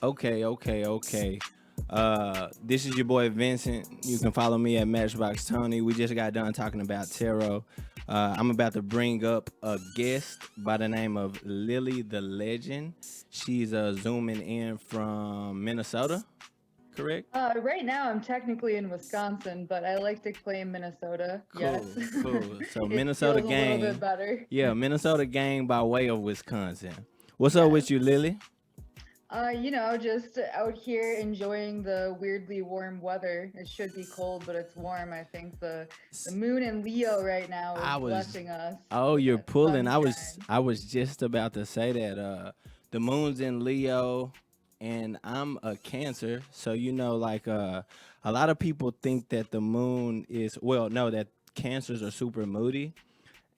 Okay. This is your boy Vincent. You can follow me at Matchbox Tony. We just got done talking about tarot. I'm about to bring up a guest by the name of LillyTheLegend. She's zooming in from Minnesota, correct? Right now, I'm technically in Wisconsin, but I like to claim Minnesota. Cool, Yes. cool. So It Minnesota feels a little bit gang. better. Yeah, Minnesota gang by way of Wisconsin. What's up with Yes. you, Lily? Just out here enjoying the weirdly warm weather. It should be cold, but it's warm. I think the moon in Leo right now is I was blessing us Oh, with you're that pulling. sunshine. I was just about to say that the moon's in Leo and I'm a Cancer. So a lot of people think that the moon is no, that Cancers are super moody.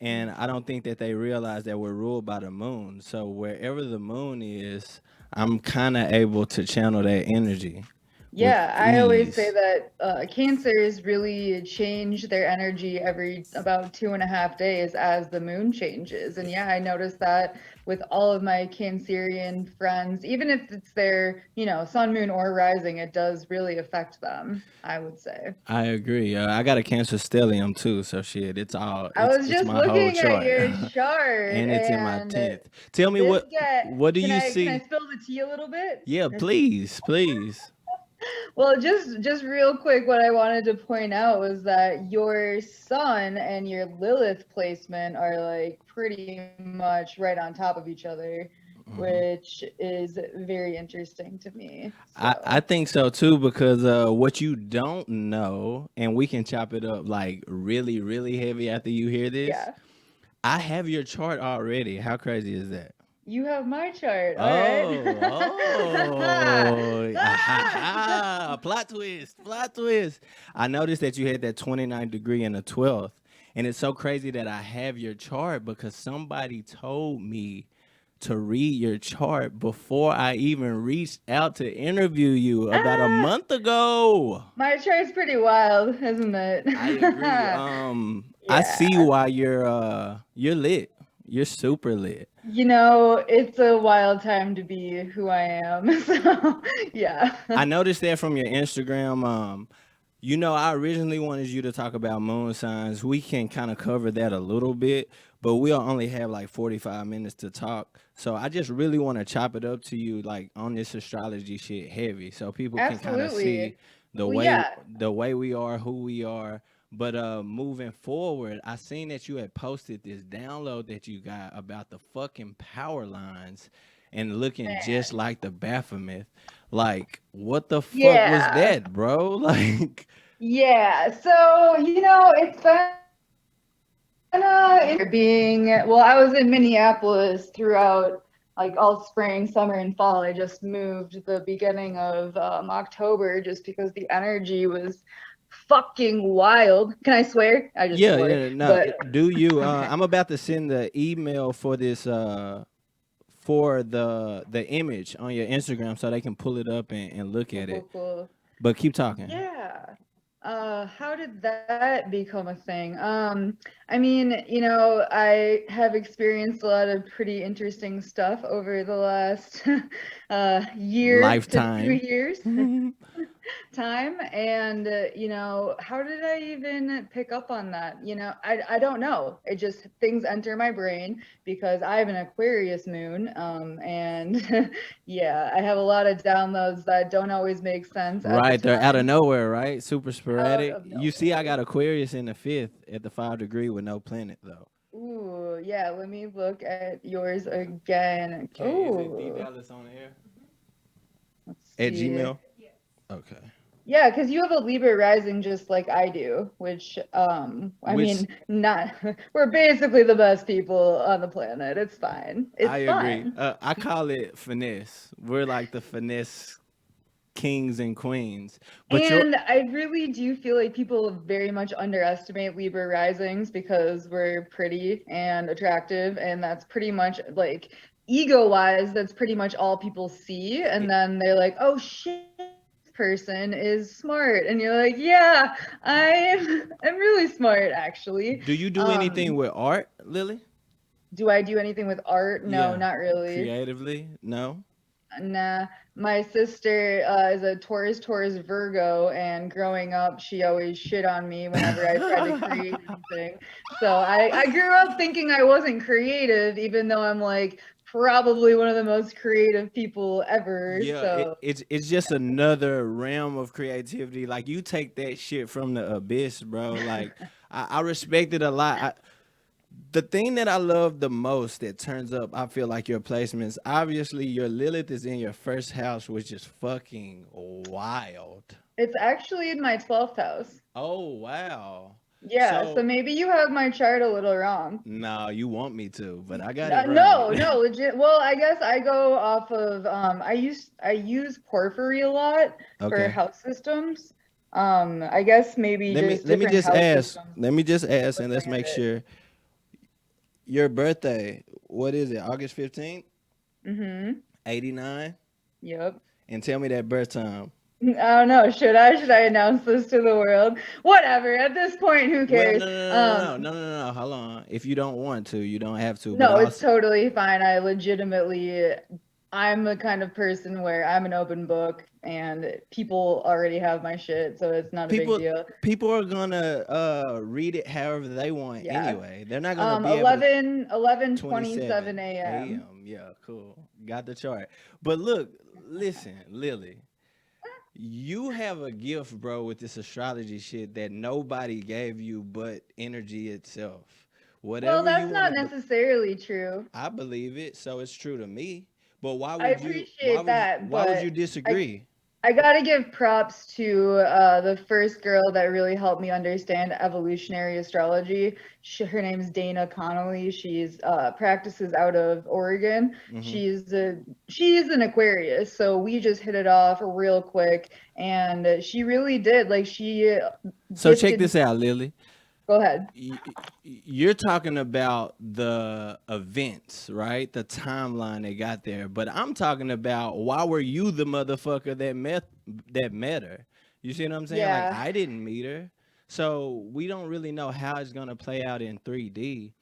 And I don't think that they realize that we're ruled by the moon. So wherever the moon is, I'm kind of able to channel that energy with Yeah, I always say ease. that Cancers really change their energy every about 2.5 days as the moon changes. And yeah, I noticed that with all of my Cancerian friends, even if it's their, sun, moon, or rising, it does really affect them, I would say. I agree. I got a Cancer stellium too, so shit, it's all I was it's just my whole looking at chart, your chart, and it's in my and 10th. Tell me this get what do you can I see? spill the tea a little bit? Yeah, please. Well, just real quick, what I wanted to point out was that your sun and your Lilith placement are like pretty much right on top of each other, Mhm. which is very interesting to me. I So, think so too because what you don't know, and we can chop it up like really really heavy after you hear this. yeah, I have your chart already. How crazy is that? you have my chart. All right. Plot twist, plot twist. I noticed that you had that 29th degree in the 12th. And it's so crazy that I have your chart because somebody told me to read your chart before I even reached out to interview you about a Ah, month ago. my chart's pretty wild, isn't it? I agree. I see Yeah. why you're lit. You're super lit. It's a wild time to be who I am. So, yeah. I noticed that from your Instagram. I originally wanted you to talk about moon signs. We can kind of cover that a little bit, but we'll only have like 45 minutes to talk. So I just really want to chop it up to you like on this astrology shit heavy so people can kind of see Absolutely. the Well, way yeah. the way we are, who we are. But moving forward, I seen that you had posted this download that you got about the fucking power lines and looking just Man. like the Baphomet. Like, what the fuck was Yeah. that, bro? Like, Yeah. So, it's been being, well, I was in Minneapolis throughout like all spring, summer, and fall. I just moved the beginning of October just because the energy was fucking wild. Can I swear? I just yeah, swore. yeah, no. But Do you? okay. I'm about to send the email for this for the image on your Instagram so they can pull it up and look Cool, at it. cool, cool. But keep talking. Yeah. How did that become a thing? I mean, I have experienced a lot of pretty interesting stuff over the last year to two Lifetime. years time. And, how did I even pick up on that? I don't know. It just, things enter my brain because I have an Aquarius moon. And yeah, I have a lot of downloads that don't always make sense at the Right, they're out of time, nowhere, right? Super out sporadic. of You see, I got nowhere. Aquarius in the fifth at the 5 degree with no planet though. Ooh, yeah, let me look at yours again. Okay, is it D Ooh, Dallas on air let's at see. Gmail? Okay. Yeah, because you have a Libra rising just like I do, which, I Which mean, not, we're basically the best people on the planet. It's fine. I It's agree. fun. I call it finesse. We're like the finesse kings and queens. But you're And I really do feel like people very much underestimate Libra risings because we're pretty and attractive, and that's pretty much like ego-wise, that's pretty much all people see. And then they're like, "Oh shit, this person is smart," and you're like, "Yeah, I'm really smart actually." do you do anything Um, with art, Lily? Do I do anything with art? No, Yeah, not really. creatively, no. Nah, my sister is a Taurus Virgo, and growing up, she always shit on me whenever I tried to create anything. So I grew up thinking I wasn't creative, even though I'm like probably one of the most creative people ever. Yeah, So it's just another realm of creativity. Like you take that shit from the abyss, bro. Like I respect it a lot. The thing that I love the most that turns up, I feel like your placements. Obviously, your Lilith is in your first house, which is fucking wild. it's actually in my 12th house. Oh wow. Yeah, so So maybe you have my chart a little wrong. no, you want me to, but I got it right. No, no, legit. Well, I guess I go off of I use Porphyry a lot for Okay. house systems. I guess maybe Let me just let me different just house ask. systems Let me just ask, would and let's bring make it. sure. Your birthday, what is it? August 15th, Mm-hmm. 89? Yep. And tell me that birth time. I don't know. Should I announce this to the world? Whatever. At this point, who Well, cares? no, no, no, no, no, no, no, no. Hold on. If you don't want to, you don't have to. But No, it's also, totally fine. I'm the kind of person where I'm an open book and people already have my shit, so it's not a big people deal. people are gonna read it however they want Yeah. anyway. They're not gonna be able to 11:27 27 a.m. a.m. Yeah, cool. Got the chart. But look, listen, Lily. You have a gift, bro, with this astrology shit that nobody gave you but energy itself. Well, Whatever you that's want not to, necessarily true. I believe it, so it's true to me. But why I would you? Why appreciate would you? that, Why would but you I disagree? I gotta give props to the first girl that really helped me understand evolutionary astrology. Her name's Dana Connolly. She's practices out of Oregon. Hmm. She's an Aquarius, so we just hit it off real quick, and she really did. Like she So check gifted me. this out, Lily. Go ahead. You're talking about the events, right? The timeline they got there. But I'm talking about why were you the motherfucker that met her? You see what I'm saying? Like Yeah, I didn't meet her. So we don't really know how it's gonna play out in 3D.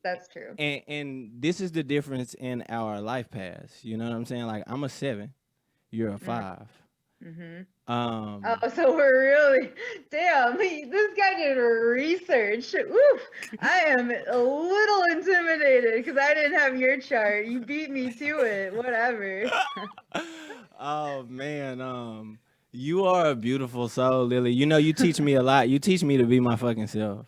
that's true. And this is the difference in our life paths. You know what I'm saying? Like I'm a 7, you're a 5. Mm-hmm. Um Oh, so we're really, damn, this guy did research. Oof, I am a little intimidated because I didn't have your chart. You beat me to it. Whatever. oh man, you are a beautiful soul, Lily. You know, you teach me a lot. You teach me to be my fucking self.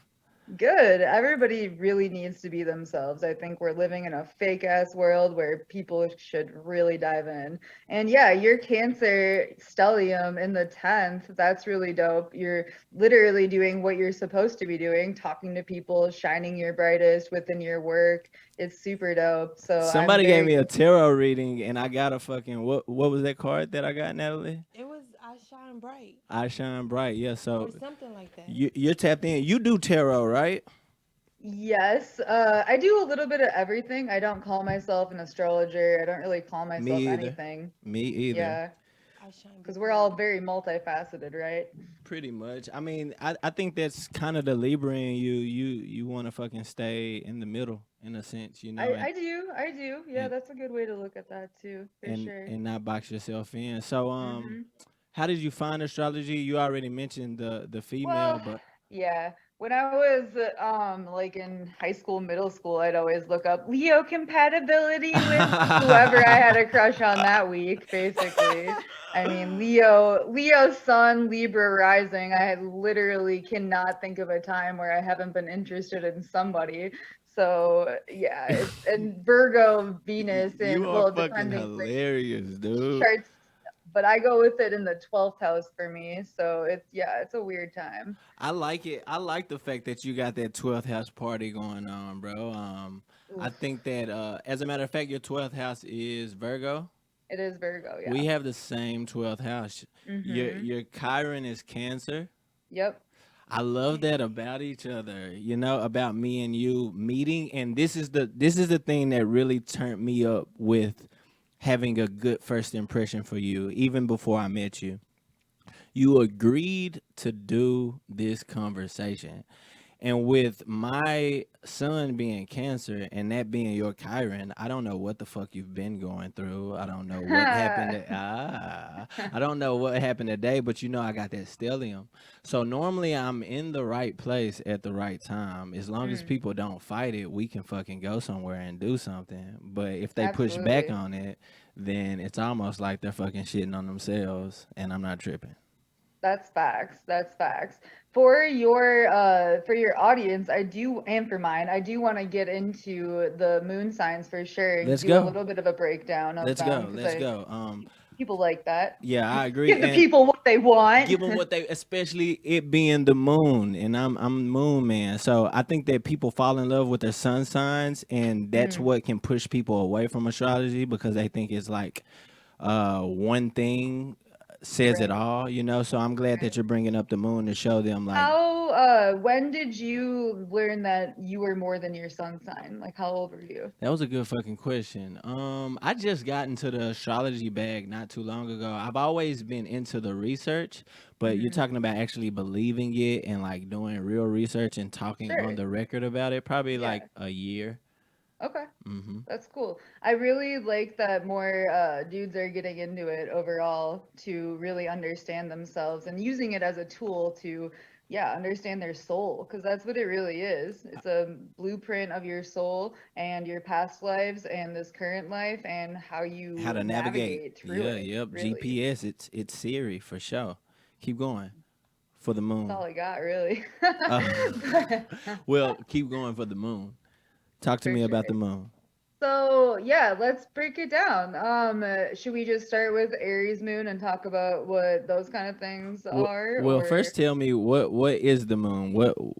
Good. Everybody really needs to be themselves. I think we're living in a fake ass world where people should really dive in. And yeah, your Cancer stellium in the 10th, that's really dope. You're literally doing what you're supposed to be doing, talking to people, shining your brightest within your work. It's super dope. So I'm Somebody gave very me a tarot reading, and I got a fucking what was that card that I got, Natalie? It was I Shine Bright I shine bright. Yeah, or so something like that. you're tapped in. You do tarot, right? Yes, I do a little bit of everything. I don't call myself an astrologer. I don't really call Me myself either. anything. Me either. Yeah, I Shine because we're all Before. very multifaceted, right? Pretty much. I mean, I think that's kind of the Libra in you. You want to fucking stay in the middle in a sense, you know, I do. Yeah, and that's a good way to look at that too, for and sure. and not box yourself in. So Hmm. how did you find astrology? You already mentioned the female, Well, but yeah. When I was like in high school, middle school, I'd always look up Leo compatibility with whoever I had a crush on that week, basically. I mean, Leo sun, Libra rising. I literally cannot think of a time where I haven't been interested in somebody. So yeah, it's and Virgo, Venus, you and are well, fucking depending like hilarious, dude. charts, but I go with it in the 12th house for me. So it's yeah, it's a weird time. I like it. I like the fact that you got that 12th house party going on, bro. I Oof. think that as a matter of fact, your 12th house is Virgo. It is Virgo, yeah. We have the same 12th house. Mhm. Your Chiron is Cancer. Yep. I love that about each other. You know, about me and you meeting, and this is the thing that really turned me up with having a good first impression for you, even before I met you. You agreed to do this conversation. And with my son being Cancer and that being your Chiron, I don't know what the fuck you've been going through. I don't know what happened. I don't know what happened today, but you know I got that stellium. So normally I'm in the right place at the right time. As long as people don't fight it, we can fucking go somewhere and do something. But if they push back Absolutely. on it, then it's almost like they're fucking shitting on themselves, and I'm not tripping. That's facts. That's facts. For your audience, I do, and for mine, I do want to get into the moon signs for sure and Let's do a go. little bit of a breakdown of Let's them go. because Let's I go. people like that. Yeah, I agree. Give the And people what they want. give them what they, especially it being the moon, and I'm moon man. So I think that people fall in love with their sun signs, and that's Mm, what can push people away from astrology because they think it's like one thing says it right. all, you know. So I'm glad that Right. you're bringing up the moon to show them like When did you learn that you were more than your sun sign? Like, how old were you? that was a good fucking question. I just got into the astrology bag not too long ago. I've always been into the research, but you're Hmm. talking about actually believing it and like doing real research and talking on Sure. the record about it. Probably Yeah. like a year. Okay. Mm-hmm. That's cool. I really like that more dudes are getting into it overall to really understand themselves and using it as a tool to, yeah, understand their soul, because that's what it really is. It's a blueprint of your soul and your past lives and this current life and how How you to navigate? navigate through Yeah, it, yep. really. GPS. It's Siri for sure. Keep going for the That's all moon. I got, really. Uh, But, well, keep going for the moon. Talk to for me sure. about the moon. So yeah, let's break it down. Should we just start with Aries moon and talk about what those kind of things Well, are, well, or? first tell me what is the moon?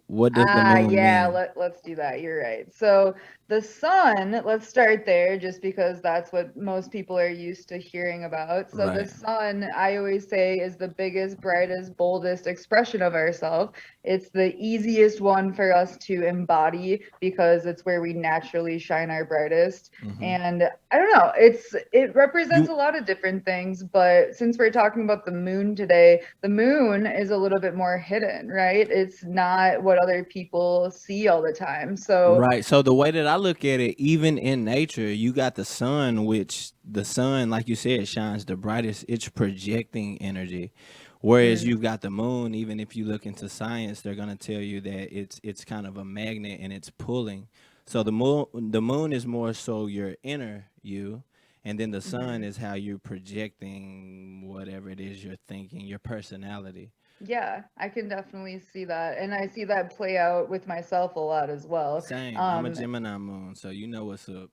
What does the moon Yeah, mean? let's do that. You're right. So the sun, let's start there just because that's what most people are used to hearing about. So the Right. sun, I always say, is the biggest, brightest, boldest expression of ourselves. It's the easiest one for us to embody because it's where we naturally shine our brightest. Mm-hmm. And I don't know, it represents You a lot of different things, but since we're talking about the moon today, the moon is a little bit more hidden, right? It's not what other people see all the time. So, right. So the way that I look at it, even in nature, you got the sun, which the sun, like you said, shines the brightest. It's projecting energy. Whereas mm, you've got the moon, even if you look into science, they're gonna tell you that it's kind of a magnet and it's pulling. So the moon is more so your inner you, and then the sun mhm. is how you're projecting whatever it is you're thinking, your personality. Yeah, I can definitely see that. And I see that play out with myself a lot as well. Same. I'm a Um, Gemini moon, so you know what's up.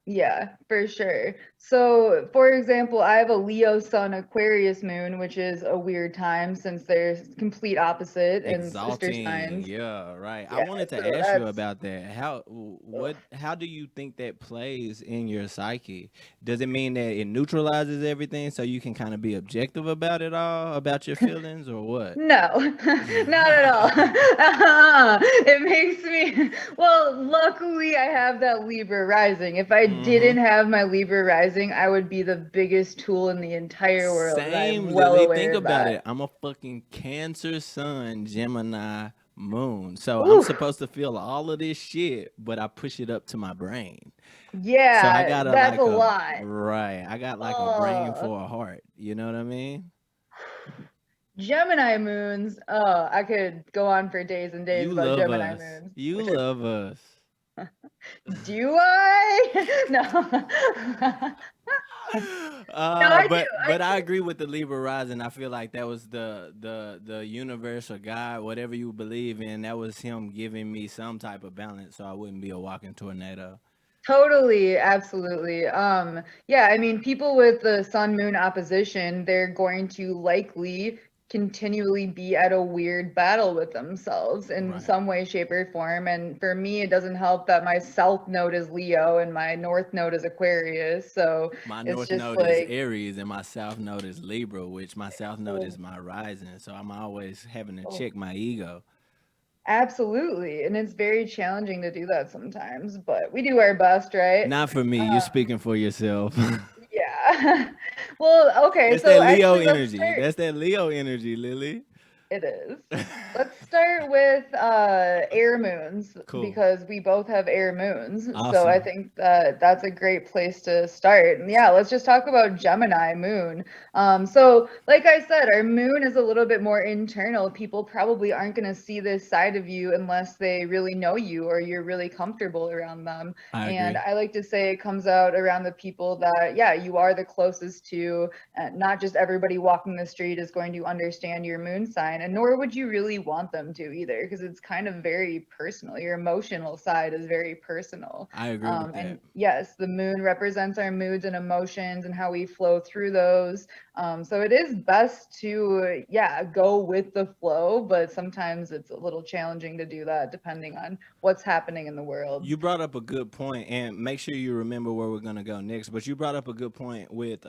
Yeah, for sure. So, for example, I have a Leo Sun Aquarius moon, which is a weird time since they're complete opposite and sister Exalting, signs. yeah, right. I Yeah, wanted to so ask you that's about that. ugh. How do you think that plays in your psyche? Does it mean that it neutralizes everything so you can kind of be objective about it all, about your feelings, or what? No, not at all. It makes me, well, luckily I have that Libra rising. If I Mm-hmm. didn't have my Libra rising, I would be the biggest tool in the entire world, and I'm Same, well Lily. aware Think of about that. it. I'm a fucking Cancer Sun, Gemini Moon. So I'm Ooh, supposed to feel all of this shit, but I push it up to my brain. So I yeah, got a that's a like a lot. right. I got like a brain Oh, for a heart. You know what I mean? Gemini moons. Oh, I could go on for days and days You about love Gemini us. moons, You which are, love us. do I? No. No, I do. But I agree with the Libra rising. I feel like that was the universe or God, whatever you believe in. That was him giving me some type of balance, so I wouldn't be a walking tornado. Totally, absolutely. Yeah, I mean, people with the sun moon opposition, they're going to likely continually be at a weird battle with themselves in Right. some way, shape, or form. And for me, it doesn't help that my south node is Leo and my north node is Aquarius. So My it's north just node is like, Aries, and my south node is Libra, which my south node oh, is my rising. So I'm always having to oh, check my ego. absolutely. And it's very challenging to do that sometimes, but we do our best, right? Not for me. You're Uh, speaking for yourself. yeah. Well, okay, That's so that Leo actually, let's energy. start. That's that Leo energy, Lily. It is. Let's start with air moons Cool. because we both have air moons. So I Awesome. think that that's a great place to start. And yeah, let's just talk about Gemini moon. So like I said, our moon is a little bit more internal. People probably aren't going to see this side of you unless they really know you or you're really comfortable around them. I And agree. I like to say it comes out around the people that, yeah, you are the closest to. Not just everybody walking the street is going to understand your moon sign, and nor would you really want them to either, because it's kind of very personal. Your emotional side is very personal. I agree with And that. yes, the moon represents our moods and emotions and how we flow through those. So it is best to, yeah, go with the flow, but sometimes it's a little challenging to do that depending on what's happening in the world. You brought up a good point, and make sure you remember where we're gonna go next. But you brought up a good point with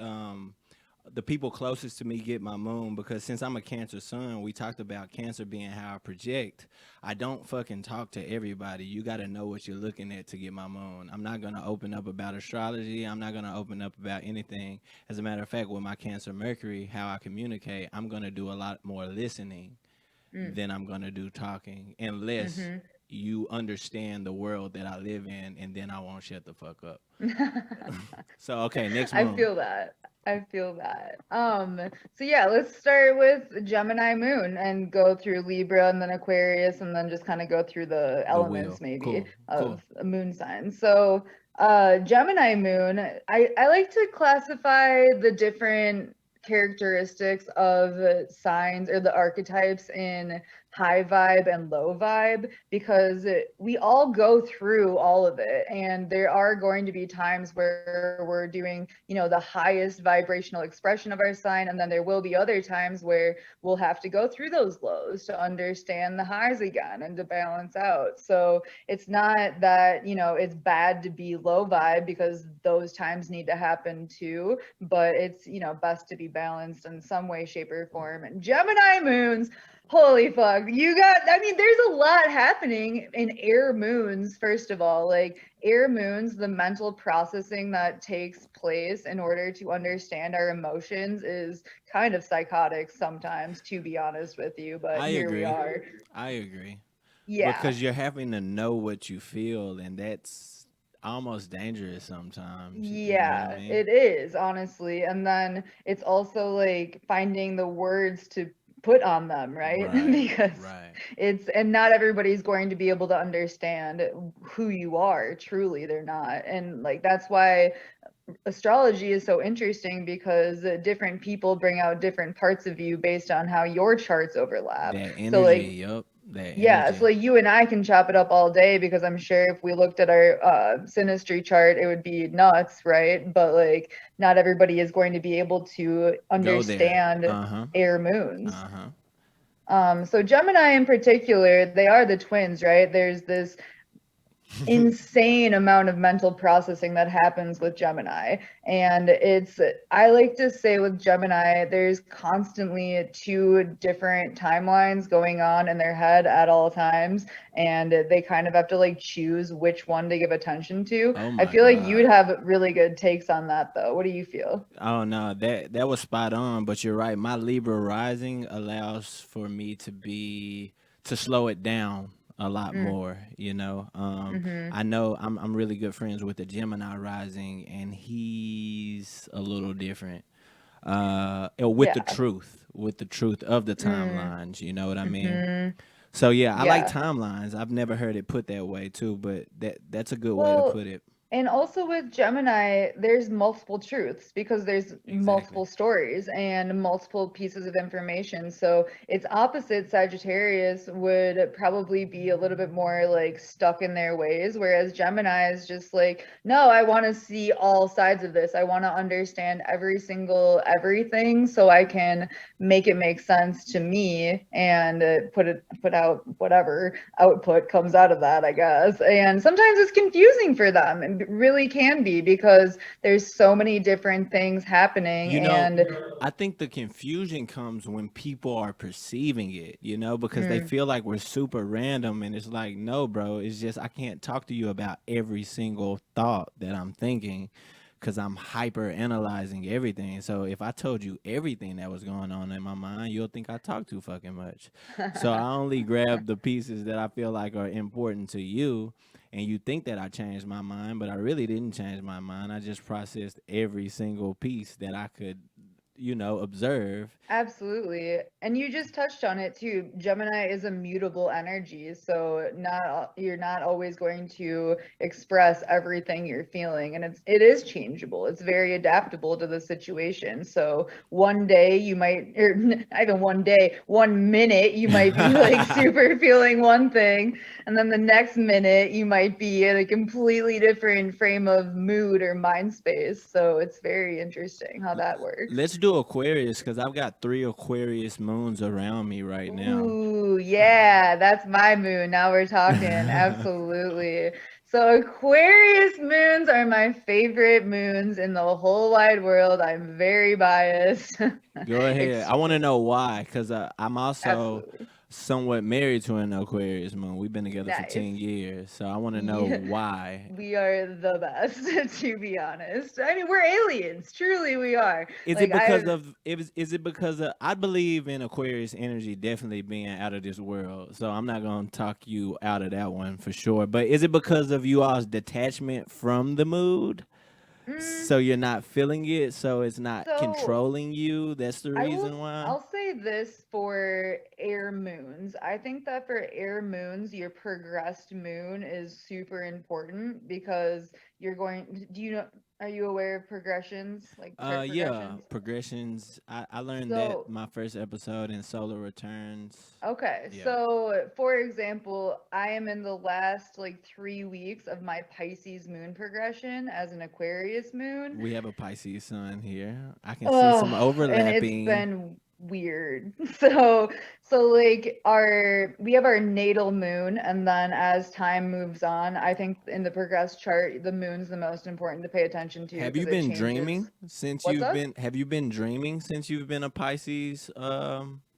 the people closest to me get my moon because since I'm a Cancer sun, we talked about Cancer being how I project. I don't fucking talk to everybody. You got to know what you're looking at to get my moon. I'm not gonna open up about astrology. I'm not gonna open up about anything. As a matter of fact, with my Cancer Mercury, how I communicate, I'm gonna do a lot more listening Mm. than I'm gonna do talking, unless Hmm. you understand the world that I live in, and then I won't shut the fuck up. So okay, next I moon. feel that. I feel that. So yeah, let's start with Gemini moon and go through Libra and then Aquarius and then just kind of go through the The elements wheel. maybe Cool. Cool. of a moon signs. So Gemini moon, I like to classify the different characteristics of signs or the archetypes in high vibe and low vibe because we all go through all of it, and there are going to be times where we're doing, you know, the highest vibrational expression of our sign, and then there will be other times where we'll have to go through those lows to understand the highs again and to balance out. So it's not that, you know, it's bad to be low vibe because those times need to happen too, but it's, you know, best to be balanced in some way, shape, or form. And Gemini moons, holy fuck, you got, I mean, there's a lot happening in air moons. First of all, like air moons, the mental processing that takes place in order to understand our emotions is kind of psychotic sometimes, to be honest with you, but I here we agree. are. I agree. Yeah. Because you're having to know what you feel, and that's almost dangerous sometimes. You know what I Yeah, mean? it is, honestly. And then it's also like finding the words to put on them, right? Right. Because Right. it's, and not everybody's going to be able to understand who you are. Truly, they're not. And like that's why astrology is so interesting because different people bring out different parts of you based on how your charts overlap. That So energy. like Yup. That yeah, so energy. like you and I can chop it up all day because I'm sure if we looked at our synastry chart, it would be nuts, right? But like not everybody is going to be able to Go there. understand Uh huh. air moons. Uh huh. So Gemini in particular, they are the twins, right? There's this insane amount of mental processing that happens with Gemini. And it's, I like to say with Gemini, there's constantly two different timelines going on in their head at all times. And they kind of have to like choose which one to give attention to. Oh I my feel like you would God. have really good takes on that though. What do you feel? Oh no, that was spot on. But you're right. My Libra rising allows for me to slow it down a lot Mm, more. You know, mm-hmm. I know I'm really good friends with the Gemini rising, and he's a little different. Yeah. With the truth of the Mm, timelines. You know what I mean? mm-hmm. So yeah, I like Yeah. timelines. I've never heard it put that way too, but that's a good way to Well, put it. and also with Gemini, there's multiple truths because there's Exactly. multiple stories and multiple pieces of information. So its opposite, Sagittarius, would probably be a little bit more like stuck in their ways, whereas Gemini is just like, no, I want to see all sides of this. I want to understand every single everything so I can make it make sense to me and put out whatever output comes out of that, I guess. And sometimes it's confusing for them, and it really can be because there's so many different things happening. You know, And I think the confusion comes when people are perceiving it, you know, because they mm, feel like we're super random, and it's like, no, bro, it's just I can't talk to you about every single thought that I'm thinking because I'm hyper analyzing everything. So if I told you everything that was going on in my mind, you'll think I talk too fucking much. So I only grab the pieces that I feel like are important to you. And you think that I changed my mind, but I really didn't change my mind. I just processed every single piece that I could, observe. Absolutely. And you just touched on it too. Gemini is a mutable energy, so you're not always going to express everything you're feeling, and it is changeable. It's very adaptable to the situation. So one day you might, or not even one day, 1 minute you might be like super feeling one thing, and then the next minute you might be in a completely different frame of mood or mind space. So it's very interesting how that works. Let's do Aquarius because I've got 3 Aquarius moons around me right now. Ooh, yeah, that's my moon. Now we're talking. Absolutely. So Aquarius moons are my favorite moons in the whole wide world. I'm very biased. Go ahead. I want to Extreme. know why because I'm also Absolutely. somewhat married to an Aquarius moon. We've been together for Nice. 10 years. So I want to know Yeah, why. we are the best, to be honest. I mean, we're aliens. Truly, we are. Is it Like because I of is it because of I believe in Aquarius energy definitely being out of this world. So I'm not gonna talk you out of that one for sure. But is it because of you all's detachment from the mood? mm, So you're not feeling it, so it's not so controlling you. That's the I will reason why. I'll say this for air moons. I think that for air moons, your progressed moon is super important because you're going do you know are you aware of progressions, like chart Yeah, progressions? progressions. I learned that So my first episode in Solar Returns. okay, Yeah, so for example, I am in the last like 3 weeks of my Pisces moon progression as an Aquarius moon. we have a Pisces sun here. I can see some Oh, and it's overlapping. been weird. So like we have our natal moon, and then as time moves on, I think in the progressed chart, the moon's the most important to pay attention to Have you because it been changes. dreaming since What's you've up? been have you been dreaming since you've been a Pisces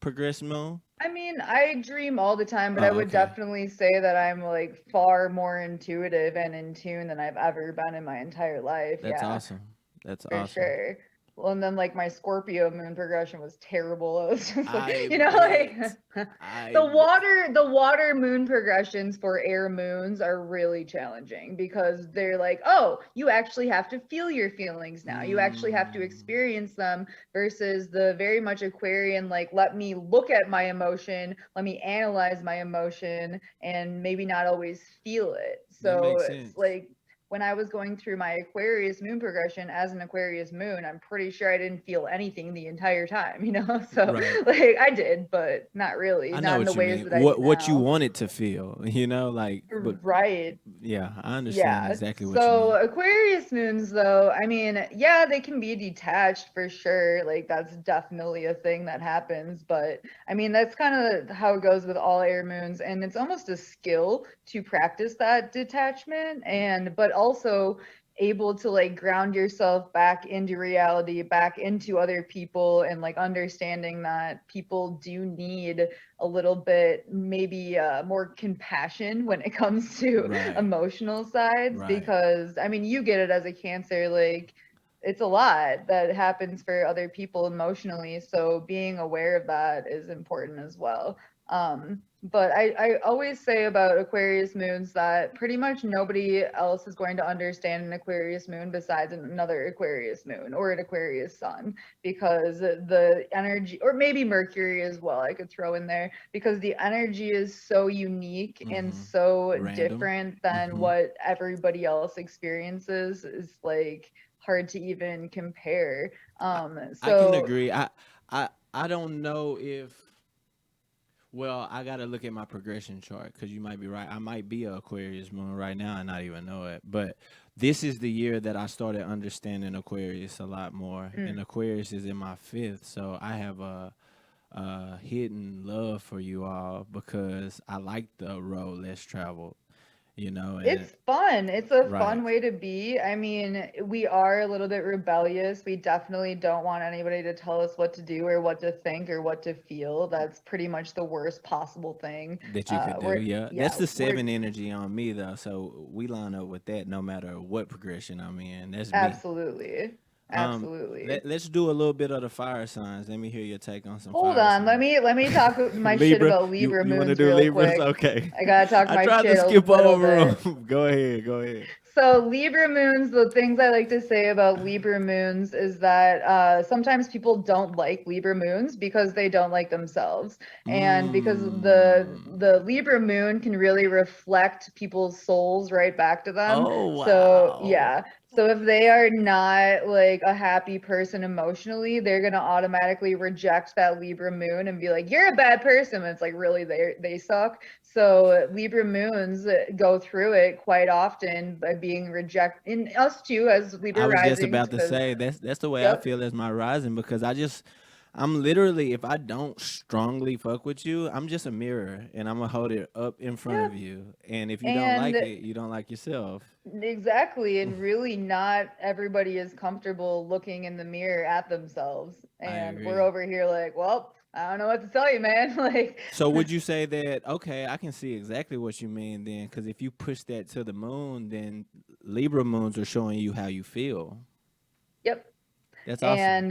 progressed moon? I mean, I dream all the time, but I Oh, would okay. definitely say that I'm like far more intuitive and in tune than I've ever been in my entire life. That's Yeah. awesome. That's For awesome. sure. Well, and then like my Scorpio moon progression was terrible. It was just like, I like bet. I bet. the water moon progressions for air moons are really challenging because they're like, oh, you actually have to feel your feelings now. You actually have to Mm, experience them versus the very much Aquarian, like, let me look at my emotion, let me analyze my emotion, and maybe not always feel it. that So makes it's sense. like when I was going through my Aquarius moon progression as an Aquarius moon, I'm pretty sure I didn't feel anything the entire time, you know? So Right. like I did, but not really, I know not in the what you ways mean. that I do What you now. wanted to feel, like but Right. yeah, I understand Yeah. exactly what you So mean. Aquarius moons, though, I mean, yeah, they can be detached for sure. Like that's definitely a thing that happens. But I mean, that's kind of how it goes with all air moons, and it's almost a skill to practice that detachment, and but also able to like ground yourself back into reality, back into other people, and like understanding that people do need a little bit maybe more compassion when it comes to Right. emotional sides, Right. because I mean you get it as a Cancer, like it's a lot that happens for other people emotionally, so being aware of that is important as well. But I always say about Aquarius moons that pretty much nobody else is going to understand an Aquarius moon besides another Aquarius moon or an Aquarius sun, because the energy, or maybe Mercury as well, I could throw in there, because the energy is so unique and Mm-hmm. so Random. different than Mm-hmm. what everybody else experiences, is like hard to even compare. I, Um, I can so agree. I don't know if well, I gotta look at my progression chart because you might be right. I might be a Aquarius moon right now and not even know it. But this is the year that I started understanding Aquarius a lot more. And mm, Aquarius is in my fifth, so I have hidden love for you all because I like the road less traveled. you know, and It's fun. It's a right. fun way to be. I mean, we are a little bit rebellious. We definitely don't want anybody to tell us what to do or what to think or what to feel. That's pretty much the worst possible thing. That you could do, yeah. That's Yeah, the we're 7 energy on me though. So we line up with that no matter what progression I'm in. That's me. absolutely, Um, absolutely. let's do a little bit of the fire signs. Let me hear your take on some Hold fire on. Let signs. me let me talk my shit Libra, about you Libra you want to moons do real Libras? quick. Okay. I gotta talk I my tried to shit a skip little over bit. them. Go ahead. Go ahead. So Libra moons, the things I like to say about Libra moons is that sometimes people don't like Libra moons because they don't like themselves, and because Mm. the Libra moon can really reflect people's souls right back to them. Oh So wow. yeah, so if they are not like a happy person emotionally, they're gonna automatically reject that Libra moon and be like, "You're a bad person." And it's like, really, they suck. So Libra moons go through it quite often by being rejected. In us too, as I Libra was just risings, about to because say that's the way I yep, feel as my rising because I'm literally if I don't strongly fuck with you, I'm just a mirror and I'm gonna hold it up in front yeah, of you. And if you don't and like it, you don't like yourself. exactly, and really not everybody is comfortable looking in the mirror at themselves, I and we're agree. over here like, well, I don't know what to tell you, man. Like, So would you say that okay, I can see exactly what you mean then cuz if you push that to the moon, then Libra moons are showing you how you feel. yep, That's awesome.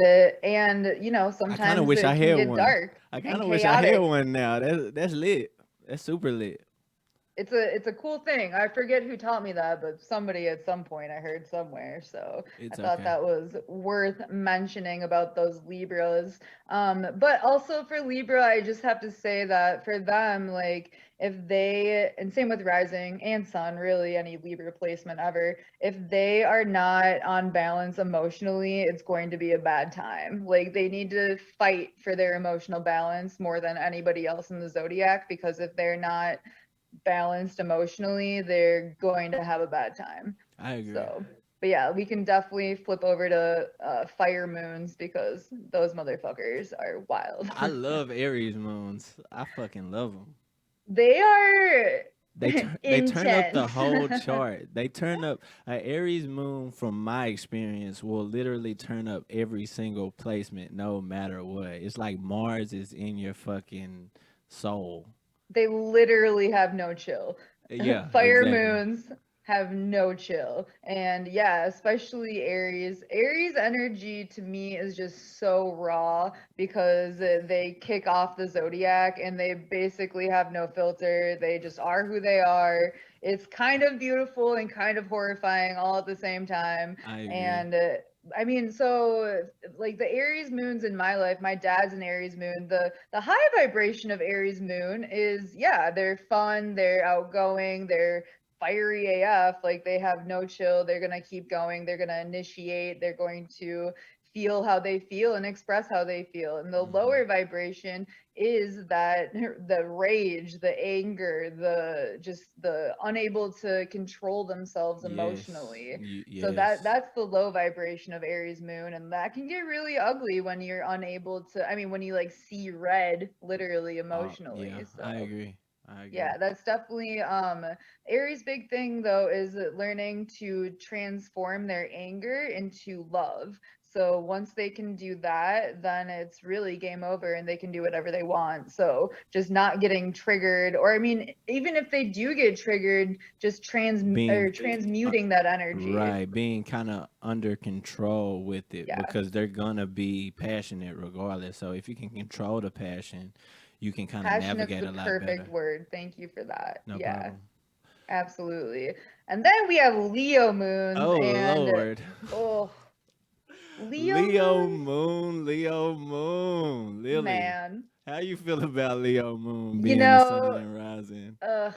and you know, I kind of sometimes wish I it can had get one. dark I kind and of wish I had chaotic. one now. That's lit. That's super lit. It's a cool thing. I forget who taught me that, but somebody at some point I heard somewhere. So I It's thought okay. that was worth mentioning about those Libras. But also for Libra, I just have to say that for them, like if they, and same with Rising and Sun, really any Libra placement ever, if they are not on balance emotionally, it's going to be a bad time. Like they need to fight for their emotional balance more than anybody else in the zodiac, because if they're not balanced emotionally, they're going to have a bad time. I agree. So, but yeah, we can definitely flip over to fire moons because those motherfuckers are wild. I love Aries moons. I fucking love them. They are They turn up the intense. whole chart. They turn up a Aries moon from my experience will literally turn up every single placement no matter what. It's like Mars is in your fucking soul. They literally have no chill. Yeah, Fire exactly. moons have no chill. And yeah, especially Aries. Aries energy to me is just so raw because they kick off the zodiac and they basically have no filter. They just are who they are. It's kind of beautiful and kind of horrifying all at the same time. I agree. And I mean, so like the Aries moons in my life, my dad's an Aries moon. The high vibration of Aries moon is, yeah, they're fun, they're outgoing, they're fiery AF, like they have no chill, they're gonna keep going, they're gonna initiate, they're going to feel how they feel and express how they feel. And the Hmm. lower vibration is that the rage, the anger, the just the unable to control themselves Yes. emotionally. So Yes. that's the low vibration of Aries moon, and that can get really ugly when you're unable to, I mean, when you like see red literally Yeah, emotionally. I So agree. I agree. yeah, that's definitely Aries' big thing though is learning to transform their anger into love. So once they can do that, then it's really game over and they can do whatever they want. So just not getting triggered, or I mean, even if they do get triggered, just Being uh, transmuting that energy. right, being kind of under control with it Yeah. because they're gonna be passionate regardless. So if you can control the passion, you can kind of Passionate's navigate the a lot perfect better. word. Thank you for that. No Yeah, problem. absolutely. And then we have Leo moons, Oh and Lord. oh, Leo Leo moons, moon, Leo moon, Lily. man. How you feel about Leo moon You being the sun know, and rising? ugh,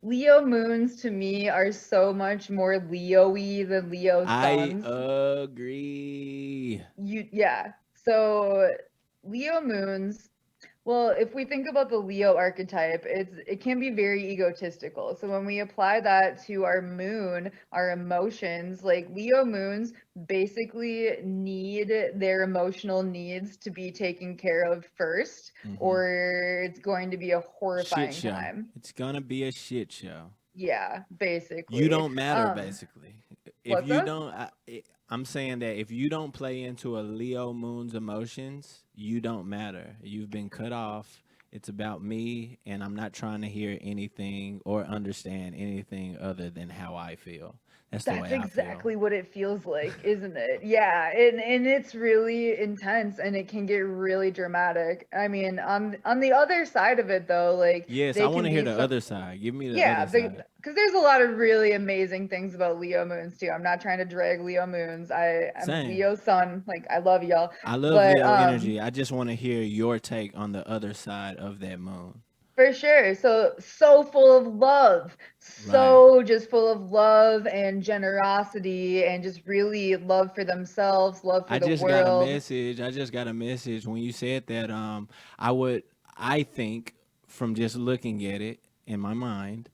Leo moons to me are so much more Leo-y than Leo I suns. agree. Yeah. So Leo moons, well, if we think about the Leo archetype, it can be very egotistical. So when we apply that to our moon, our emotions, like Leo moons basically need their emotional needs to be taken care of first, Mm-hmm. or it's going to be a Shit horrifying show. time. It's gonna be a shit show. Yeah, You basically. don't matter, basically. If What's you up? don't, I'm saying that if you don't play into a Leo moon's emotions, you don't matter. You've been cut off. It's about me, and I'm not trying to hear anything or understand anything other than how I feel. That's the That's way I feel. exactly what it feels like, isn't it? Yeah, and it's really intense and it can get really dramatic. I mean, on the other side of it though, like Yes, I they want can to hear be the so other side. Give me the yeah, other side. because there's a lot of really amazing things about Leo moons too. I'm not trying to drag Leo moons. I'm Same. Leo sun, like I love y'all. I love But Leo energy. I just want to hear your take on the other side of that moon. for sure. So full of love. Right. So just full of love and generosity and just really love for themselves, love for I the just got a world. message. I just got a message when you said that. I would. I think from just looking at it in my mind,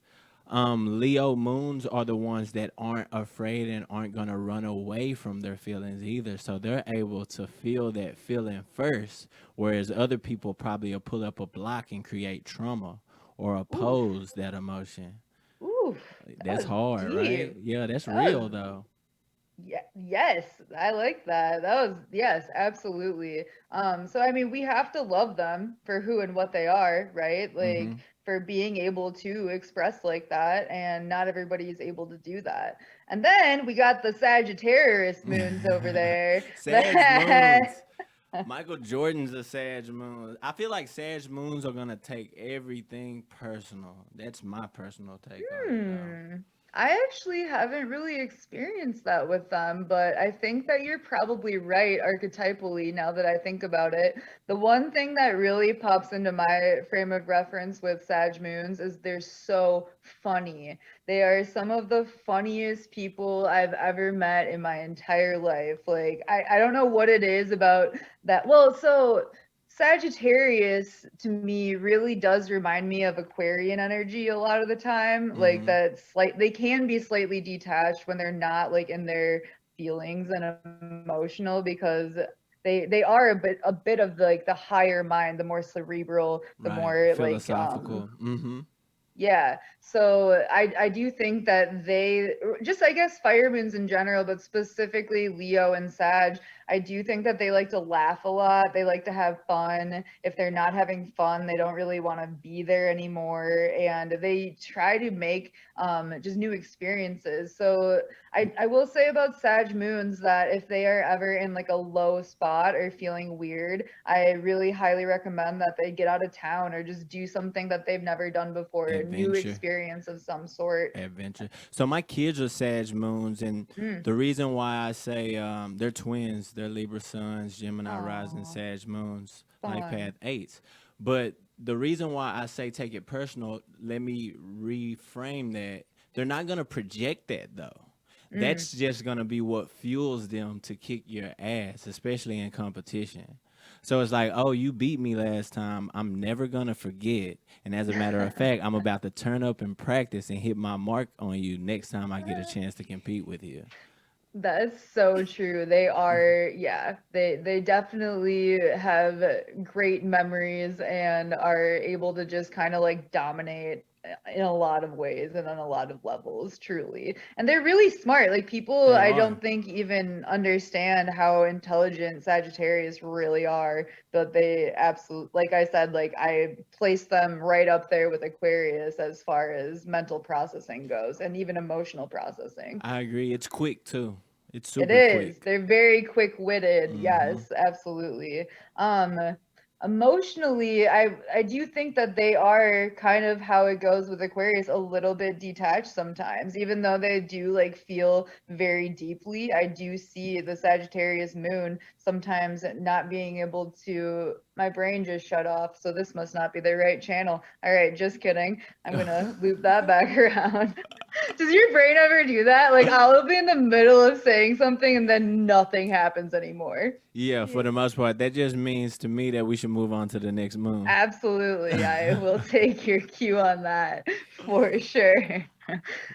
Leo moons are the ones that aren't afraid and aren't gonna run away from their feelings either. So they're able to feel that feeling first, whereas other people probably will pull up a block and create trauma or Oof. oppose that emotion. Oof. That That's was hard, right? deep. Yeah, that's That was real though. yeah, yes, I like that. That was yes, absolutely. So I mean, we have to love them for who and what they are, right? Mm-hmm. Like for being able to express like that, and not everybody is able to do that. And then we got the Sagittarius moons over there Sag that moons. Michael Jordan's a Sag moon. I feel like Sag moons are gonna take everything personal. That's my personal take on it, though. Hmm. I actually haven't really experienced that with them, but I think that you're probably right archetypally now that I think about it. The one thing that really pops into my frame of reference with Sag Moons is they're so funny. They are some of the funniest people I've ever met in my entire life. Like, I don't know what it is about that. Well, so Sagittarius to me really does remind me of Aquarian energy a lot of the time. Like Mm-hmm. that slight they can be slightly detached when they're not like in their feelings and emotional because they are a bit of like the higher mind, the more cerebral, the Right. more like Philosophical. Mm-hmm. yeah, so I do think that they just I guess fire moons in general, but specifically Leo and Sag, I do think that they like to laugh a lot. They like to have fun. If they're not having fun, they don't really want to be there anymore, and they try to make just new experiences. So I will say about Sag moons that if they are ever in like a low spot or feeling weird, I really highly recommend that they get out of town or just do something that they've never done before, a new Adventure. experience of some sort. Adventure. So my kids are Sag moons, and Mm. the reason why I say they're twins, they're Libra suns, Gemini rising, Oh, Sag moons, life path fun. eights. But the reason why I say take it personal, let me reframe that. They're not gonna project that though. Mm. That's just gonna be what fuels them to kick your ass, especially in competition. So it's like, oh, you beat me last time. I'm never gonna forget. And as a matter of fact, I'm about to turn up and practice and hit my mark on you next time I get a chance to compete with you. That's so true. They are, yeah, they definitely have great memories and are able to just kind of like dominate in a lot of ways and on a lot of levels, truly. And they're really smart. Like people They I are. don't think even understand how intelligent Sagittarius really are, but they absolutely, like I said, like I place them right up there with Aquarius as far as mental processing goes and even emotional processing. I agree. It's quick too. It's It super is. quick. They're very quick-witted. Hmm. Yes, absolutely. Um, Emotionally, I do think that they are kind of how it goes with Aquarius, a little bit detached sometimes. Even though they do like feel very deeply, I do see the Sagittarius moon sometimes not being able to, my brain just shut off, so this must not be the right channel. All right, just kidding. I'm gonna loop that back around. Does your brain ever do that? Like I'll be in the middle of saying something and then nothing happens anymore. Yeah, for Yeah. the most part, that just means to me that we should move on to the next moon. Absolutely. I will take your cue on that for sure.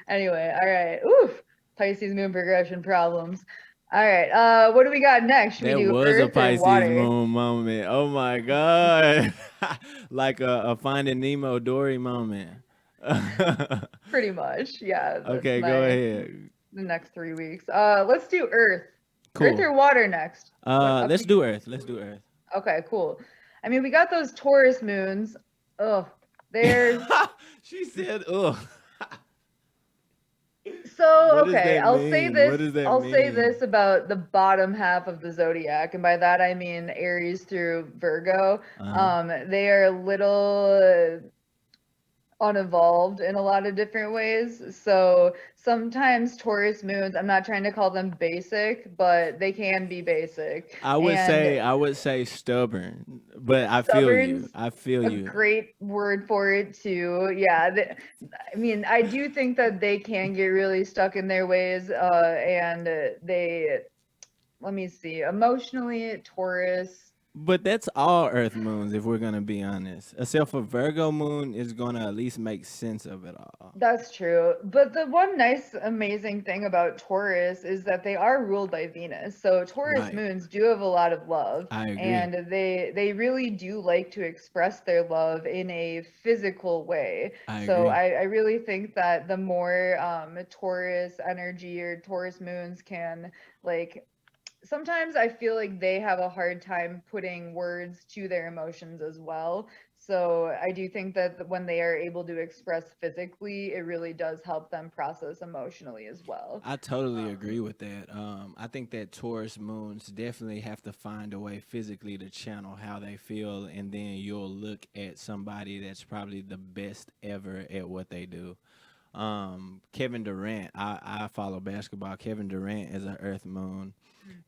Anyway, all right. Oof. Pisces moon progression problems. All right. What do we got next? Should we That do was a earth or Pisces water? moon moment. Oh my god, like a Finding Nemo Dory moment. Pretty much. Yeah, that's Okay, go my ahead. the next 3 weeks. Let's do Earth. Earth Cool. or water next? What up Let's to you? do Earth. Let's do Earth. Okay, cool. I mean, we got those Taurus moons. Oh, they're She said, "Ugh." so What does okay. that I'll say mean? What this. does that I'll say mean? this about the bottom half of the zodiac, and by that I mean Aries through Virgo. Uh-huh. They are a little unevolved in a lot of different ways. So sometimes Taurus moons, I'm not trying to call them basic, but they can be basic. And I would say stubborn, but I feel you. stubborn's I feel a you. great word for it too. Yeah, I mean, I do think that they can get really stuck in their ways, and they, let me see, emotionally, Taurus. But that's all Earth moons, if we're gonna be honest. Except for Virgo moon is gonna at least make sense of it all. That's true. But the one nice, amazing thing about Taurus is that they are ruled by Venus. So Taurus Right. moons do have a lot of love, I agree. and they really do like to express their love in a physical way. I So agree. I really think that the more Taurus energy or Taurus moons can like sometimes I feel like they have a hard time putting words to their emotions as well. So I do think that when they are able to express physically, it really does help them process emotionally as well. I totally agree Um, with that. I think that Taurus moons definitely have to find a way physically to channel how they feel, and then you'll look at somebody that's probably the best ever at what they do. Kevin Durant, I follow basketball. Kevin Durant is an Earth moon,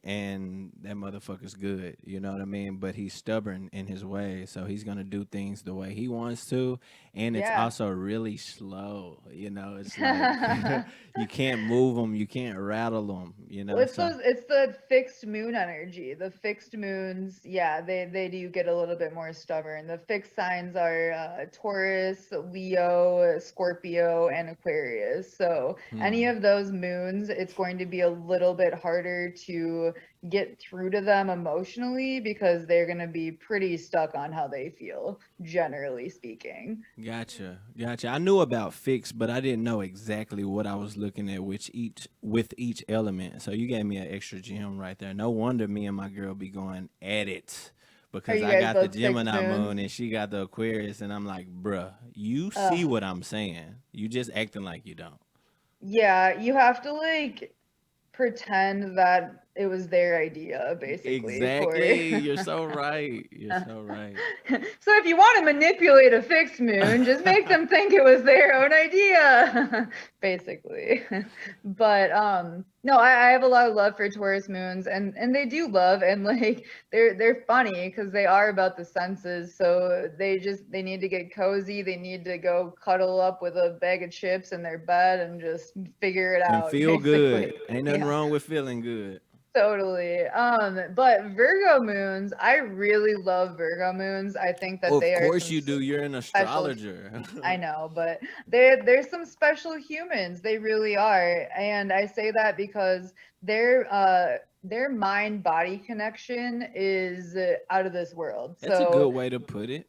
and that motherfucker's good. You know what I mean? But he's stubborn in his way, so he's gonna do things the way he wants to, and it's yeah. also really slow. It's like you can't move them, you can't rattle them. Well, it's So it's the fixed moon energy. The fixed moons, yeah, they do get a little bit more stubborn. The fixed signs are Taurus, Leo, Scorpio, and Aquarius. So any hmm, of those moons, it's going to be a little bit harder to get through to them emotionally because they're going to be pretty stuck on how they feel, generally speaking. gotcha. I knew about fixed, but I didn't know exactly what I was looking at with each element. So you gave me an extra gem right there. No wonder me and my girl be going at it. Are Because you I guys got the both fixed Gemini moons? moon and she got the Aquarius, and I'm like, bruh, you see Ugh. what I'm saying. You just acting like you don't. Yeah, you have to like pretend that it was their idea, basically, for Exactly. You're so right. You're so right. so if you want to manipulate a fixed moon, just make them think it was their own idea, basically. But no, I have a lot of love for Taurus moons, and they do love, and like they're funny because they are about the senses. So they need to get cozy. They need to go cuddle up with a bag of chips in their bed and just figure it And out, feel basically. good. Ain't nothing Yeah. wrong with feeling good. Totally. But Virgo moons, I really love Virgo moons. I think that Of they are course some you do. You're an special, astrologer. I know, but they're some special humans. They really are. And I say that because their mind body connection is out of this world. That's a So good way to put it.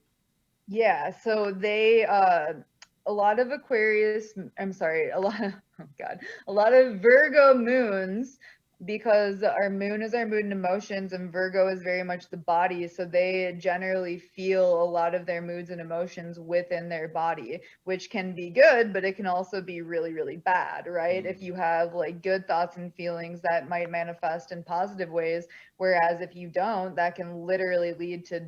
yeah, so they a lot of Aquarius, I'm sorry, a lot of, oh God, a lot of Virgo moons because our moon is our mood and emotions and Virgo is very much the body, so they generally feel a lot of their moods and emotions within their body, which can be good, but it can also be really, really bad, right? If Mm. you have like good thoughts and feelings that might manifest in positive ways, whereas if you don't, that can literally lead to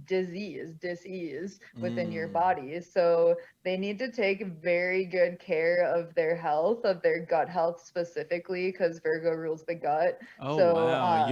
disease within your Mm. body. So they need to take very good care of their health, of their gut health specifically, because Virgo rules the gut. Oh So, wow,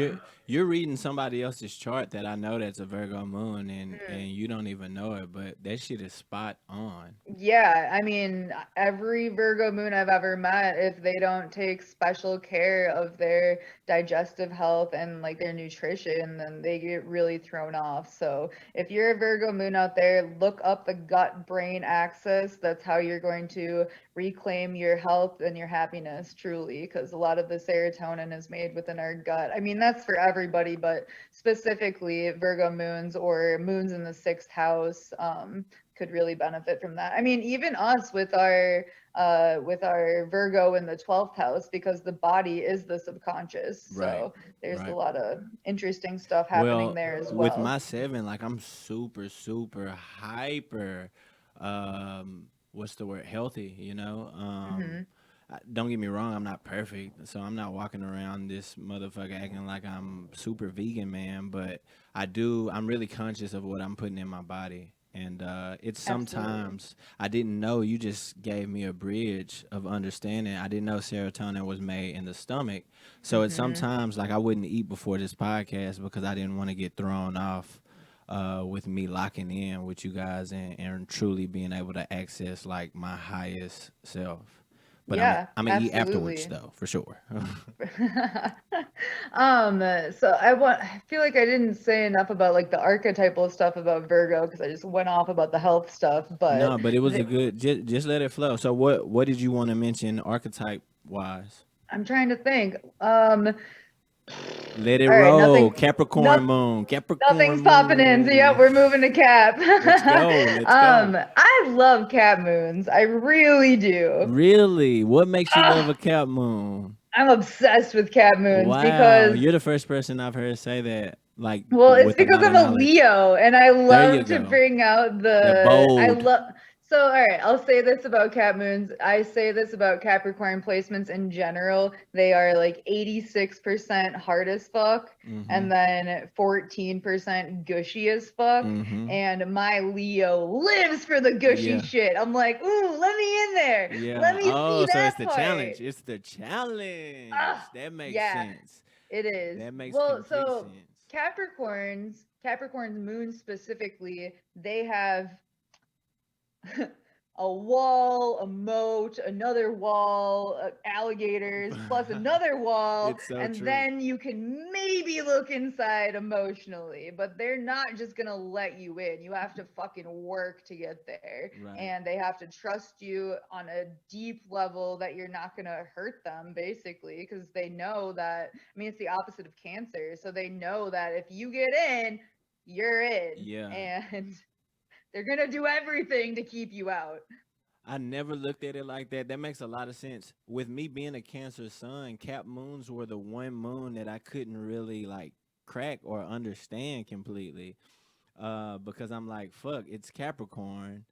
you're reading somebody else's chart that I know that's a Virgo moon, and you don't even know it, but that shit is spot on. yeah, I mean, every Virgo moon I've ever met, if they don't take special care of their digestive health and like their nutrition, then they get really thrown off. So, if you're a Virgo moon out there, look up the gut brain axis. That's how you're going to reclaim your health and your happiness truly, because a lot of the serotonin is made within our gut. I mean, that's for everybody, but specifically Virgo moons or moons in the sixth house. could really benefit from that. I mean, even us with our Virgo in the 12th house, because the body is the subconscious. Right. So there's a Right. lot of interesting stuff happening Well, there as with well. my 7, like I'm super, super hyper. What's the word? Healthy. Hmm. Don't get me wrong. I'm not perfect, so I'm not walking around this motherfucker acting like I'm super vegan, man. But I do. I'm really conscious of what I'm putting in my body, and it's Absolutely. sometimes I didn't know. You just gave me a bridge of understanding. I didn't know serotonin was made in the stomach. So it's Hmm. sometimes like I wouldn't eat before this podcast because I didn't want to get thrown off with me locking in with you guys and truly being able to access like my highest self. But Yeah, I'm gonna eat afterwards absolutely. though, for sure. I feel like I didn't say enough about like the archetypal stuff about Virgo because I just went off about the health stuff, but No, but it was a the, good. Just let it flow. So what did you want to mention archetype wise? I'm trying to think. Let it All right, roll. nothing, Capricorn nothing. moon. Nothing's Capricorn popping in. So yeah, moon. we're moving to Cap. Let's go. Let's go. I love Cap moons. I really do. Really? What makes you love Ah, a cap moon? I'm obsessed with Cap moons Wow, because, you're the first person I've heard say that, like well, it's with a because lot of I'm a knowledge. Leo and I There you love to go. bring out They're I bold. love, so all right, I'll say this about Cap moons. I say this about Capricorn placements in general. They are like 86% hard as fuck Mm-hmm. and then 14% gushy as fuck. Mm-hmm. And my Leo lives for the gushy Yeah. shit. I'm like, ooh, let me in there. Let Yeah. me see Oh, so it's that the part. challenge. It's the challenge. Ah, That makes yeah. sense. It is. That makes Well, complete so sense. Capricorn's moon specifically, they have a wall, a moat, another wall, alligators, plus another wall, It's so and true. then you can maybe look inside emotionally, but they're not just gonna let you in. You have to fucking work to get there, Right. and they have to trust you on a deep level that you're not gonna hurt them, basically, because they know that. I mean, it's the opposite of Cancer, so they know that if you get in, you're in, Yeah. and they're gonna do everything to keep you out. I never looked at it like that. That makes a lot of sense. With me being a Cancer sun, cap moons were the one moon that I couldn't really like crack or understand completely. Because I'm like, fuck, it's Capricorn,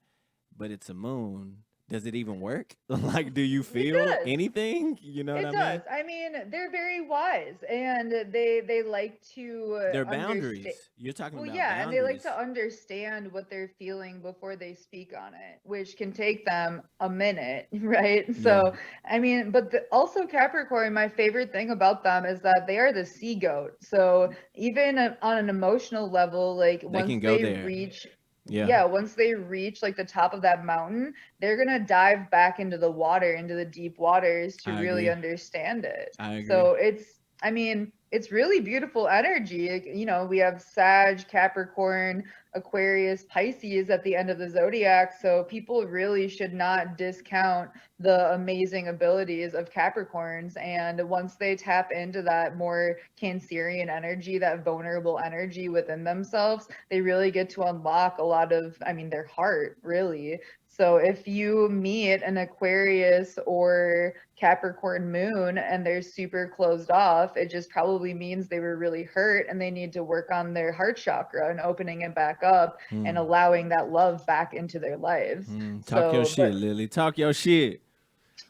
but it's a moon. Does it even work? Like, do you It feel does. anything? You know what It I does. mean? I mean, they're very wise and they like to They're understand. boundaries. You're talking Well, about yeah, and they like boundaries. to understand what they're feeling before they speak on it, which can take them a minute, right? Yeah, So, I mean, but also Capricorn, my favorite thing about them is that they are the sea goat. So, even on an emotional level, like they can go there. Yeah, once they reach like the top of that mountain, they're gonna dive back into the water, into the deep waters to I really agree. understand it. I agree. So I mean, it's really beautiful energy. You know, we have Sag, Capricorn, Aquarius, Pisces at the end of the zodiac. So people really should not discount the amazing abilities of Capricorns. And once they tap into that more Cancerian energy, that vulnerable energy within themselves, they really get to unlock a lot of, I mean, their heart, really. So if you meet an Aquarius or Capricorn moon and they're super closed off, it just probably means they were really hurt and they need to work on their heart chakra and opening it back up and Hmm. allowing that love back into their lives. Talk your So, shit, but Lily. Talk your shit.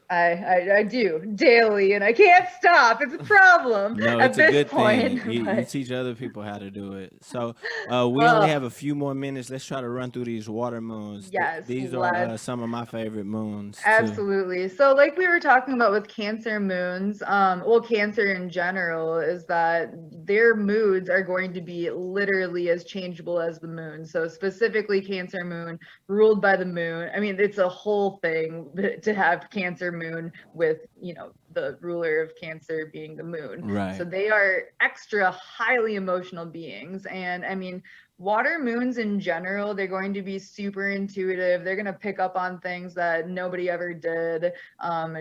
I do daily and I can't stop. It's a problem No, at it's a this good thing. point, You but teach other people how to do it. So we only oh, have a few more minutes. Let's try to run through these water moons. yes, These are let's. some of my favorite moons too. Absolutely. So, like we were talking about with Cancer moons, well, Cancer in general is that their moods are going to be literally as changeable as the moon. So, specifically, Cancer moon ruled by the moon. I mean, it's a whole thing to have Cancer moon with, you know, the ruler of Cancer being the moon. So, Right. they are extra highly emotional beings. And I mean, water moons in general, they're going to be super intuitive. They're going to pick up on things that nobody ever did,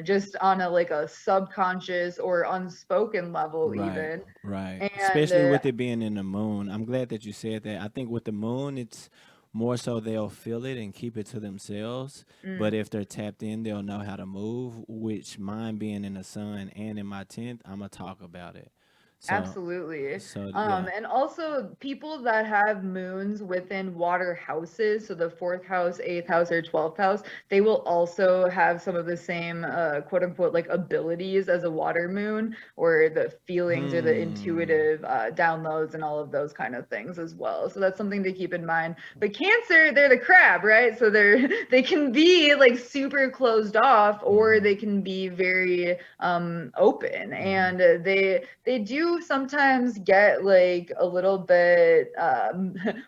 just on a like a subconscious or unspoken level Right, even. right. And Especially with it being in the moon. I'm glad that you said that. I think with the moon, it's more so they'll feel it and keep it to themselves. But Mm. if they're tapped in, they'll know how to move. Which mine being in the sun and in my 10th, I'm gonna talk about it. So, Absolutely. yeah. And also people that have moons within water houses, so the fourth house, eighth house, or 12th house, they will also have some of the same quote unquote like abilities as a water moon, or the feelings or the Hmm. intuitive downloads and all of those kind of things as well. So that's something to keep in mind. But Cancer, they're the crab, right? So they can be like super closed off, or Hmm. they can be very open, Hmm. and they do sometimes get like a little bit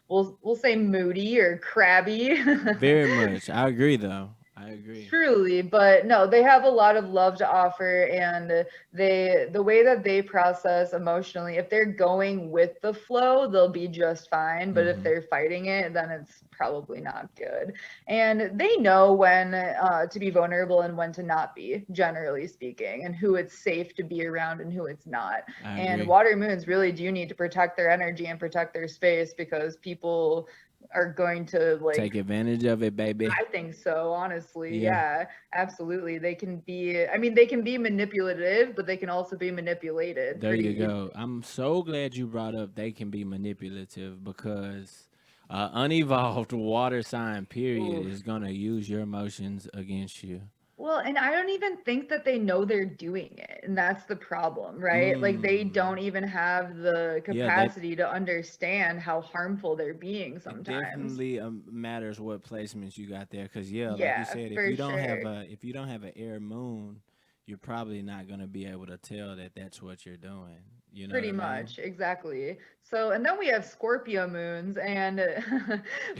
we'll say moody or crabby. Very much. I agree, though. I agree. Truly, but no, they have a lot of love to offer, and the way that they process emotionally, if they're going with the flow, they'll be just fine, but if Hmm. they're fighting it, then it's probably not good. And they know when to be vulnerable and when to not be, generally speaking, and who it's safe to be around and who it's not. I And agree. water moons really do need to protect their energy and protect their space, because people are going to Take like, advantage of it, baby. I think so, honestly. Yeah. Yeah, absolutely. They can be, I mean, they can be manipulative, but they can also be manipulated There pretty you easily. go. I'm so glad you brought up they can be manipulative because unevolved water sign period Oof. is gonna use your emotions against you. Well, and I don't even think that they know they're doing it. And that's the problem, right? Like they Mm. don't even have the Yeah, they. capacity to understand how harmful they're being It sometimes. definitely matters what placements you got there, cause yeah, like you Yeah, said, for sure. if you don't have an air moon, you're probably not gonna be able to tell that that's what you're doing. You know what Pretty I mean? much, exactly. So, and then we have Scorpio moons, and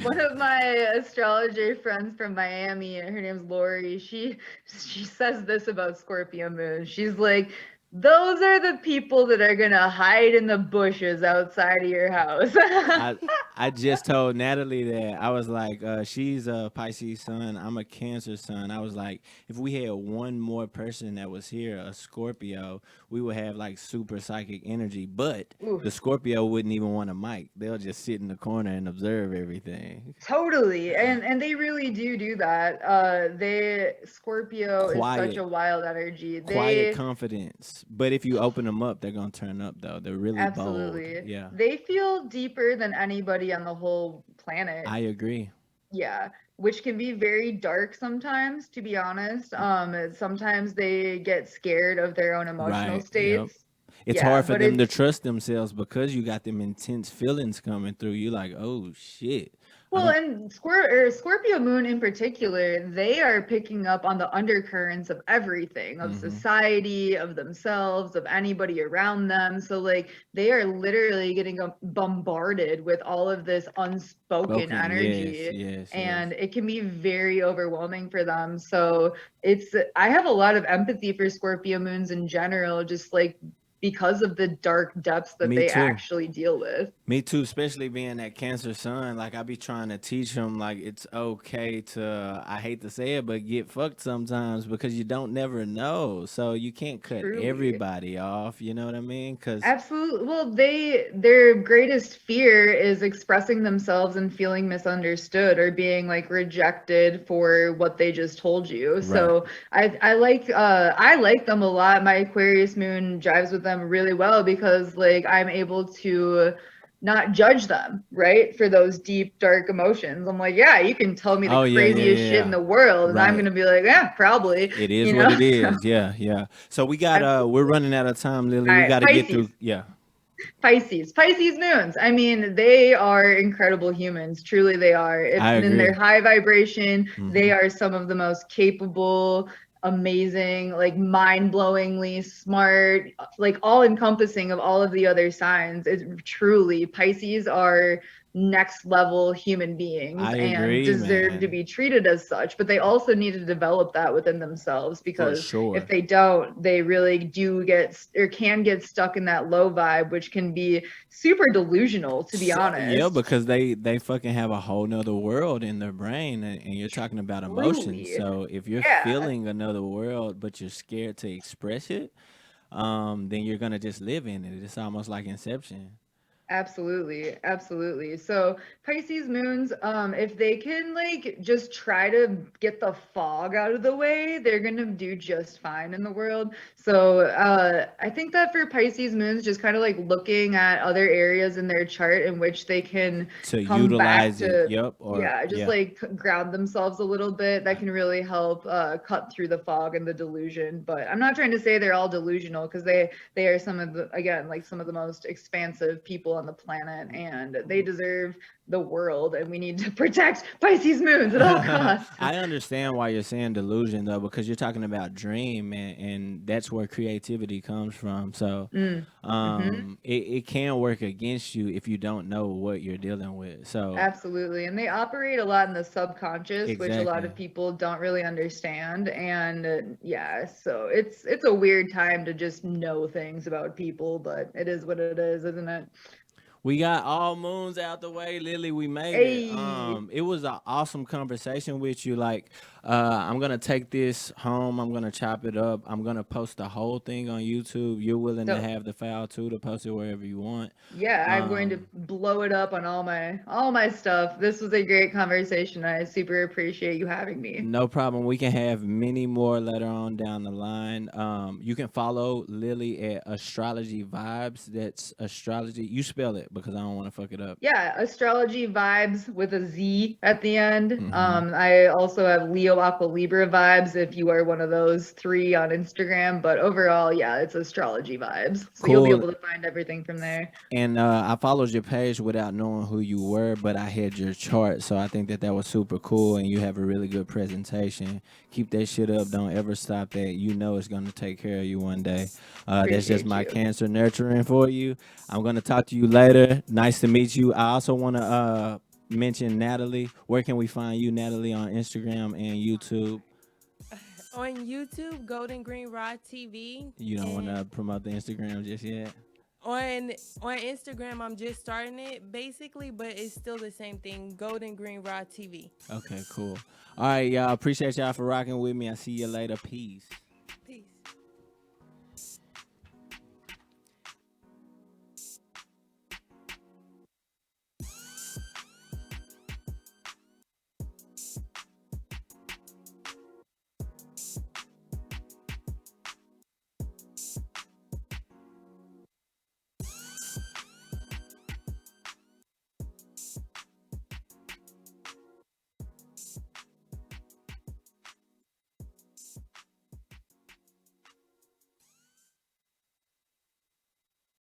one of my astrologer friends from Miami, her name's Lori, she says this about Scorpio moons. She's like, those are the people that are gonna hide in the bushes outside of your house. I I just told Natalie that I was like, she's a Pisces sun, I'm a Cancer sun. I was like, if we had one more person that was here, a Scorpio, we would have like super psychic energy. But the Oof. Scorpio wouldn't even want a mic; they'll just sit in the corner and observe everything. Totally. And they really do that. They Scorpio is such Quiet, a wild energy. quiet They confidence. But if you open them up, they're gonna turn up though. They're really bold. absolutely. Yeah, They feel deeper than anybody on the whole I planet. agree. Yeah, which can be very dark sometimes, to be honest. Sometimes they get scared of their own emotional Right. Yep. states. It's Yeah, hard for but them to it's trust themselves because you got them intense feelings coming through. You like, oh shit. I well, don't. and Scorpio moon in particular, they are picking up on the undercurrents of everything, of Hmm. society, of themselves, of anybody around them. So like they are literally getting bombarded with all of this unspoken Spoken. Yes. energy, Yes. Yes. and it can be very overwhelming for them. So it's I have a lot of empathy for Scorpio moons in general, just like because of the dark depths that Me they too. actually deal with. Me too, especially being that Cancer son. Like I be trying to teach him, like it's okay to. I hate to say it, but get fucked sometimes because you don't never know. So you can't cut Truly. everybody off. You know what I mean? Because Absolutely. Well, their greatest fear is expressing themselves and feeling misunderstood or being like rejected for what they just told you. right. So I like them a lot. My Aquarius moon jives with them really well because like I'm able to not judge them, right? For those deep, dark emotions. I'm like, yeah, you can tell me the Oh yeah, yeah, craziest yeah, shit in yeah. the world, and I'm Right. gonna be like, yeah, probably, It is you what know? it is. Yeah, yeah. So we got we're Absolutely. running out of time, Lily. All We right, got to get through. Pisces. Yeah. Pisces moons. I mean, they are incredible humans. Truly, they are. If I in their agree. high vibration, they Hmm. are some of the most capable, amazing, like mind-blowingly smart, like all-encompassing of all of the other signs. It's truly Pisces are next level human beings I and agree, deserve to man. be treated as such, but they also need to develop that within themselves, For because if sure. they don't, they really do get or can get stuck in that low vibe, which can be super delusional, to be So, yeah, honest. because they fucking have a whole nother world in their brain, and you're talking about emotions. Truly. So if you're Yeah. feeling another world, but you're scared to express it, then you're gonna just live in it. It's almost like Inception. Absolutely, absolutely. So Pisces moons, if they can like just try to get the fog out of the way, they're gonna do just fine in the world. So I think that for Pisces moons, just kind of like looking at other areas in their chart in which they can To come back utilize it. to, Yep. Or yeah, just yeah. like ground themselves a little bit. That can really help cut through the fog and the delusion. But I'm not trying to say they're all delusional because they are some of the, again, like some of the most expansive people on the planet, and they deserve the world, and we need to protect Pisces moons at all costs. I understand why you're saying delusion though, because you're talking about dream, and that's where creativity comes from. So it can work against you if you don't know what you're dealing with. So Absolutely. And they operate a lot in the subconscious, which a lot exactly. of people don't really understand. And yeah, so it's a weird time to just know things about people, but it is what it is, isn't it? We got all moons out the way, Lily. We made it. Hey, It was an awesome conversation with you. Like, I'm gonna take this home. I'm gonna chop it up. I'm gonna post the whole thing on YouTube. You're willing to dope. have the file too to post it wherever you want. Yeah, I'm going to Um, blow it up on all my stuff. This was a great conversation. I super appreciate you having me. No problem. We can have many more later on down the line. You can follow Lily at Astrology Vibes. That's Astrology. You spell it because I don't want to fuck it up. Yeah, Astrology Vibes with a Z at the end. Hmm. I also have Leo Aqua Libra Vibes if you are one of those three on Instagram. But overall, yeah, it's Astrology Vibes. So you'll be Cool. able to find everything from there. And I followed your page without knowing who you were, but I had your chart, so I think that that was super cool. And you have a really good presentation. Keep that shit up. Don't ever stop that. You know it's gonna take care of you one day. That's just Appreciate my you. Cancer nurturing for you. I'm gonna talk to you later. Nice to meet you. I also want to mention Natalie. Where can we find you, Natalie, on Instagram and YouTube? On YouTube, Golden Green Rod TV, You don't want to and promote the Instagram just yet. on Instagram, I'm just starting it basically, but it's still the same thing. Golden Green Rod TV. Okay, cool. All right, y'all. Appreciate y'all for rocking with me. I see you later. Peace.